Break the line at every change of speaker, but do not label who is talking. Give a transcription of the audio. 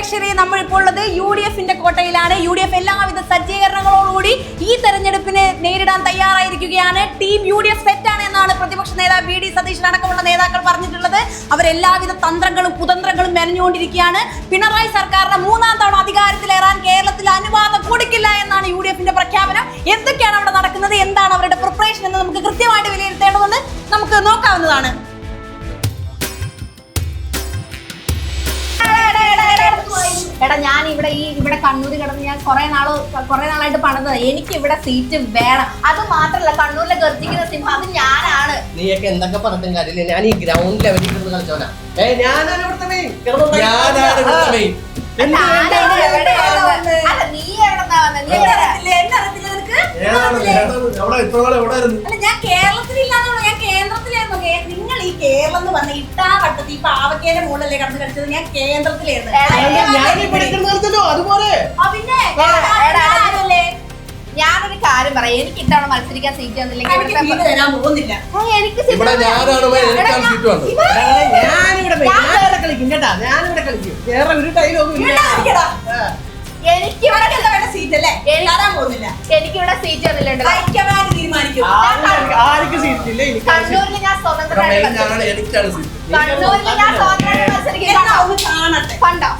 പ്രേക്ഷകരെ നമ്മളിപ്പോൾ ഉള്ളത് UDF-ന്റെ കോട്ടയിലാണ്. UDF എല്ലാവിധ സജ്ജീകരണങ്ങളോടുകൂടി ഈ തെരഞ്ഞെടുപ്പിനെ നേരിടാൻ തയ്യാറായിരിക്കുകയാണ്. ടീം UDF സെറ്റാണ് എന്നാണ് പ്രതിപക്ഷ നേതാവ് VD സതീശൻ അടക്കമുള്ള നേതാക്കൾ പറഞ്ഞിട്ടുള്ളത്. അവരെല്ലാവിധ തന്ത്രങ്ങളും കുതന്ത്രങ്ങളും മെനഞ്ഞുകൊണ്ടിരിക്കുകയാണ്. പിണറായി സർക്കാരിന്റെ 3ാം തവണ അധികാരത്തിലേറാൻ കേരളത്തിൽ അനുവാദം കൊടുക്കില്ല എന്നാണ് UDF-ന്റെ പ്രഖ്യാപനം. എന്തൊക്കെയാണ് അവിടെ നടക്കുന്നത്, എന്താണ് അവരുടെ പ്രിപ്പറേഷൻ എന്ന് നമുക്ക് കൃത്യമായിട്ട് വിലയിരുത്തേണ്ടതുണ്ട്. നമുക്ക് നോക്കാവുന്നതാണ്. എടാ, ഞാൻ ഇവിടെ കണ്ണൂർ കിടന്ന് ഞാൻ കുറെ നാളായിട്ട് പണിതത്. എനിക്ക് ഇവിടെ സീറ്റ് വേണം. അത് മാത്രല്ല, കണ്ണൂരിലെ ഗർജിക്കുന്ന സിനിമ അത് ഞാനാണ്.
നീയൊക്കെ എന്തൊക്കെ പറഞ്ഞിട്ടും കാര്യമില്ല. ഞാൻ ഈ ഗ്രൗണ്ട് ലെവലിൽ കിടന്ന് കളിച്ചോനാ.
ഞാൻ കേരളത്തിലില്ലാന്നുള്ളൂ, ഞാൻ കേന്ദ്രത്തിലായിരുന്നു. നിങ്ങൾ ഈ കേരളം എന്ന് പറഞ്ഞ ഇട്ടാവട്ടത്തിൽ ഈ പാവക്കേന്റെ മുകളിലല്ലേ കടന്ന് കളിച്ചത്? ഞാൻ കേന്ദ്രത്തിലായിരുന്നു.
ഞാനൊരു കാര്യം പറയാം, എനിക്ക് ഇത്തവണ മത്സരിക്കാൻ സീറ്റ് തന്നില്ലെങ്കിൽ
പോകുന്നില്ല.
എനിക്ക് എനിക്കിവിടെ സീറ്റ് തന്നില്ല. കണ്ണൂരിൽ ഞാൻ സ്വതന്ത്രമായിട്ട് മത്സരിക്കും. കണ്ടോ?